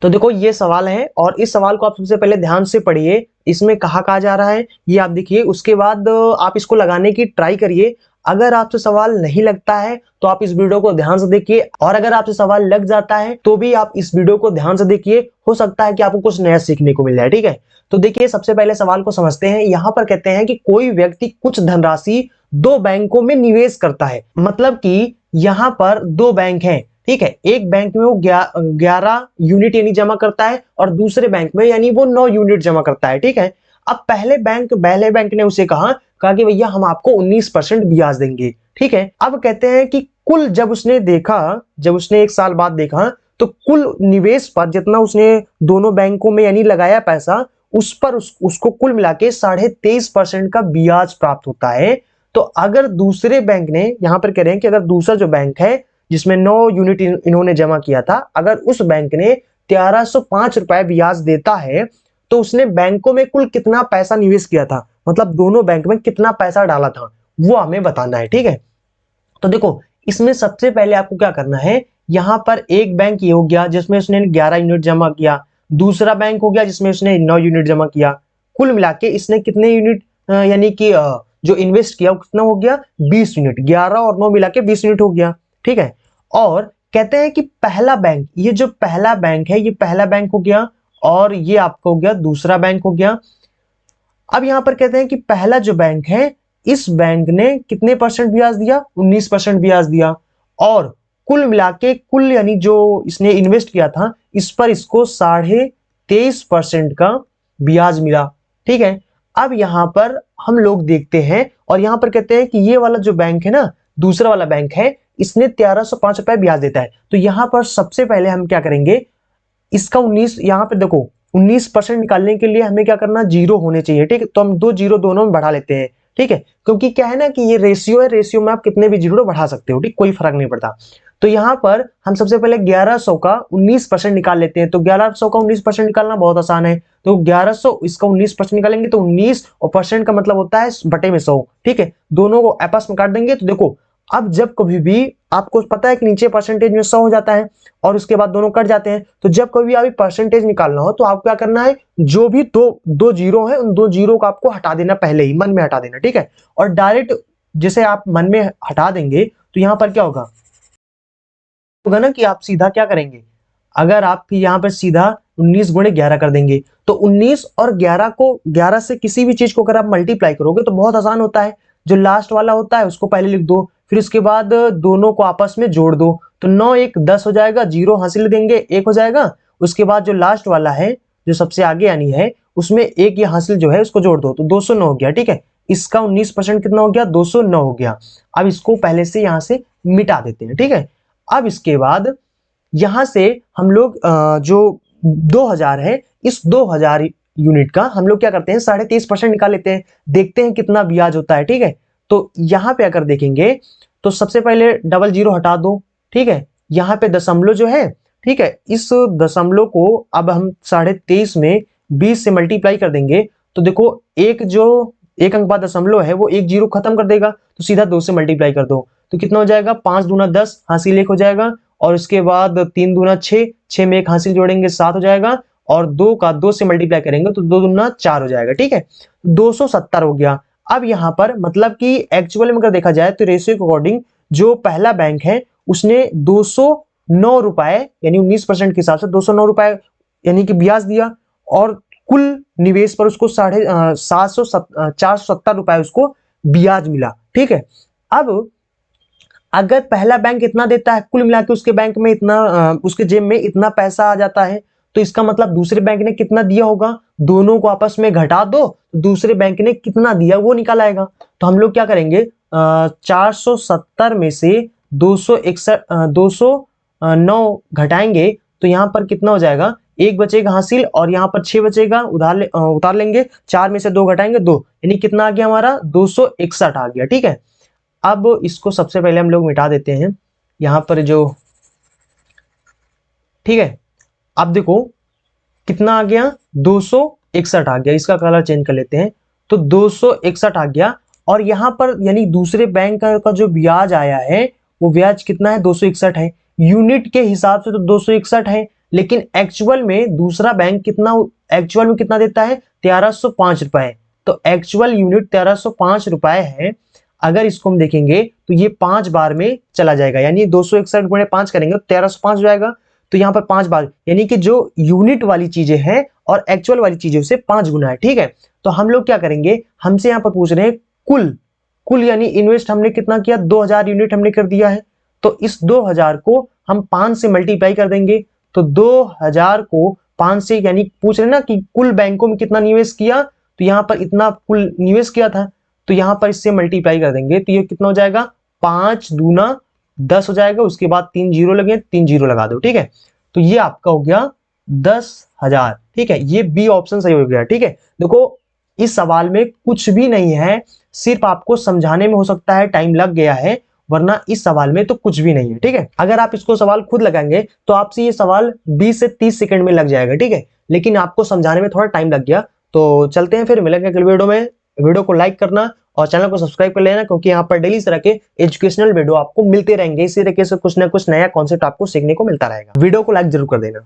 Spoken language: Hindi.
तो देखो ये सवाल है और इस सवाल को आप सबसे पहले ध्यान से पढ़िए। इसमें कहा जा रहा है ये आप देखिए, उसके बाद आप इसको लगाने की ट्राई करिए। अगर आपसे सवाल नहीं लगता है तो आप इस वीडियो को ध्यान से देखिए, और अगर आपसे सवाल लग जाता है तो भी आप इस वीडियो को ध्यान से देखिए, हो सकता है कि आपको कुछ नया सीखने को मिल जाए। ठीक है, तो देखिए सबसे पहले सवाल को समझते हैं। यहाँ पर कहते हैं कि कोई व्यक्ति कुछ धनराशि दो बैंकों में निवेश करता है। मतलब कि यहाँ पर दो बैंक हैं, ठीक है, एक बैंक में वो 11 यूनिट यानी जमा करता है और दूसरे बैंक में यानी वो 9 यूनिट जमा करता है। ठीक है, अब पहले बैंक ने उसे कहा कि भैया हम आपको 19% ब्याज देंगे। ठीक है, अब कहते हैं कि कुल जब उसने एक साल बाद देखा तो कुल निवेश पर जितना उसने दोनों बैंकों में यानी लगाया पैसा, उस पर उसको कुल मिला के 23.5% का ब्याज प्राप्त होता है। तो अगर दूसरे बैंक ने, यहां पर कह रहे हैं कि अगर दूसरा जो बैंक है जिसमें 9 यूनिट इन्होंने जमा किया था, अगर उस बैंक ने 1305 रुपए ब्याज देता है तो उसने बैंकों में कुल कितना पैसा निवेश किया था, मतलब दोनों बैंक में कितना पैसा डाला था, वो हमें बताना है। ठीक है, तो देखो इसमें सबसे पहले आपको क्या करना है, यहां पर एक बैंक ये हो गया जिसमें उसने 11 यूनिट जमा किया, दूसरा बैंक हो गया जिसमें उसने 9 यूनिट जमा किया। कुल मिला के इसने कितने यूनिट यानी कि जो इन्वेस्ट किया वो कितना हो गया, 20 यूनिट। 11 और 9 मिला के 20 यूनिट हो गया। ठीक है, और कहते हैं कि पहला बैंक, ये जो पहला बैंक है ये पहला बैंक हो गया और ये आपका हो गया दूसरा बैंक हो गया। अब यहां पर कहते हैं कि पहला जो बैंक है इस बैंक ने कितने परसेंट ब्याज दिया, 19% ब्याज दिया, और कुल मिला के कुल यानी जो इसने इन्वेस्ट किया था इस पर इसको 23.5% का ब्याज मिला। ठीक है, अब यहां पर हम लोग देखते हैं और यहां पर कहते हैं कि ये वाला जो बैंक है ना, दूसरा वाला बैंक है, इसने 1305 रुपए ब्याज देता है। तो यहां पर सबसे पहले हम क्या करेंगे, इसका 19, यहां पे देखो 19% निकालने के लिए हमें क्या करना, जीरो होने चाहिए। ठीक है, तो हम 2 जीरो दोनों में बढ़ा लेते हैं। ठीक है, क्योंकि क्या है ना कि ये रेशियो है, रेशियो में आप कितने भी जीरो बढ़ा सकते हो, ठीक, कोई फर्क नहीं पड़ता। तो यहां पर हम सबसे पहले 1100 का 19% निकाल लेते हैं। तो 1100 का 19% निकालना बहुत आसान है। तो 1100 इसका 19% निकालेंगे तो 19 और परसेंट का मतलब होता है बटे में 100। ठीक है, दोनों को आपस में काट देंगे। तो देखो अब जब कभी भी आपको पता है कि नीचे परसेंटेज में 100 हो जाता है और उसके बाद दोनों कट जाते हैं, तो जब कभी आप परसेंटेज निकालना हो तो आपको क्या करना है, जो भी दो जीरो है उन 2 जीरो को आपको हटा देना, पहले ही मन में हटा देना। ठीक है, और डायरेक्ट जैसे आप मन में हटा देंगे तो यहां पर क्या होगा ना कि आप सीधा क्या करेंगे, अगर आप यहाँ पर सीधा 19 गुणे 11 कर देंगे तो 19 और 11 को 11 से किसी भी चीज को अगर आप मल्टीप्लाई करोगे तो बहुत आसान होता है। जो लास्ट वाला होता है उसको पहले लिख दो, फिर उसके बाद दोनों को आपस में जोड़ दो। तो 9 1 10 हो जाएगा, जीरो हासिल देंगे 1 हो जाएगा। उसके बाद जो लास्ट वाला है जो सबसे आगे यानी है उसमें एक ये हासिल जो है उसको जोड़ दो, तो 209 हो गया। ठीक है, इसका 19% कितना हो गया, 209 हो गया। अब इसको पहले से यहां से मिटा देते हैं। ठीक है, अब इसके बाद यहां से हम लोग जो 2000 है, इस 2000 यूनिट का हम लोग क्या करते हैं, 23.5% निकाल लेते हैं, देखते हैं कितना ब्याज होता है। ठीक है, तो यहां पे अगर देखेंगे तो सबसे पहले डबल जीरो हटा दो। ठीक है, यहां पे दशमलव जो है, ठीक है, इस दशमलव को अब हम 23.5 में 20 से मल्टीप्लाई कर देंगे तो देखो एक अंक बाद दशमलव है वो एक जीरो खत्म कर देगा, तो सीधा 2 से मल्टीप्लाई कर दो तो कितना हो जाएगा, 5 दूना 10 हासिल 1 हो जाएगा, और उसके बाद 3 दूना 6, 6 में एक हासिल जोड़ेंगे 7 हो जाएगा, और 2 का 2 से मल्टीप्लाई करेंगे तो 2 दूना 4 हो जाएगा। ठीक है, 270 हो गया। अब यहां पर मतलब कि एक्चुअल में अगर देखा जाए तो रेशियो के अकॉर्डिंग जो पहला बैंक है उसने 209 रुपए यानी 19% के हिसाब से 209 रुपए यानी कि ब्याज दिया, और कुल निवेश पर उसको 470 रुपए उसको ब्याज मिला। ठीक है, अब अगर पहला बैंक इतना देता है, कुल मिला के उसके बैंक में इतना उसके जेब में इतना पैसा आ जाता है, तो इसका मतलब दूसरे बैंक ने कितना दिया होगा, दोनों को आपस में घटा दो, दूसरे बैंक ने कितना दिया वो निकल आएगा। तो हम लोग क्या करेंगे, 470 में से 209 घटाएंगे तो यहां पर कितना हो जाएगा, एक बचेगा हासिल और यहां पर 6 बचेगा, उतार लेंगे, 4 में से 2 घटाएंगे 2, यानी कितना आ गया हमारा 261 आ गया। ठीक है, अब इसको सबसे पहले हम लोग मिटा देते हैं यहां पर जो, ठीक है, अब देखो कितना आ गया, 261 आ गया। इसका कलर चेंज कर लेते हैं, तो 261 आ गया, और यहां पर यानी दूसरे बैंक का जो ब्याज आया है वो ब्याज कितना है, 261 है। यूनिट के हिसाब से तो 261 है, लेकिन एक्चुअल में दूसरा बैंक एक्चुअल में कितना देता है, 1305 रुपए। तो एक्चुअल यूनिट 1305 रुपए है। अगर इसको हम देखेंगे तो ये 5 बार में चला जाएगा, यानी 261 गुणे 5 करेंगे तो 1305 हो जाएगा। तो यहाँ पर 5 बार, यानी कि जो यूनिट वाली चीजें हैं और एक्चुअल वाली चीजें से 5 गुना है। ठीक है, तो हम लोग क्या करेंगे, हमसे यहाँ पर पूछ रहे हैं कुल यानी इन्वेस्ट हमने कितना किया, 2000 यूनिट हमने कर दिया है। तो इस 2000 को हम 5 से मल्टीप्लाई कर देंगे। तो 2000 को 5 से, यानी पूछ रहे ना कि कुल बैंकों में कितना निवेश किया, तो यहाँ पर इतना कुल निवेश किया था, तो यहाँ पर इससे मल्टीप्लाई कर देंगे। तो ये कितना हो जाएगा, 5 दूना 10 हो जाएगा। उसके बाद 3 जीरो लगे, 3 जीरो लगा दो। ठीक है, तो ये आपका हो गया 10,000। ठीक है, ये बी ऑप्शन सही हो गया। ठीक है, देखो इस सवाल में कुछ भी नहीं है, सिर्फ आपको समझाने में हो सकता है टाइम लग गया है, वरना इस सवाल में तो कुछ भी नहीं है। ठीक है, अगर आप इसको सवाल खुद लगाएंगे तो आपसे ये सवाल 20 से 30 सेकंड में लग जाएगा। ठीक है, लेकिन आपको समझाने में थोड़ा टाइम लग गया। तो चलते हैं, फिर मिलेंगे अगले वीडियो में। वीडियो को लाइक करना और चैनल को सब्सक्राइब कर लेना, क्योंकि यहाँ पर डेली इस तरह के एजुकेशनल वीडियो आपको मिलते रहेंगे। इसी तरीके से कुछ ना कुछ नया कॉन्सेप्ट आपको सीखने को मिलता रहेगा। वीडियो को लाइक जरूर कर देना।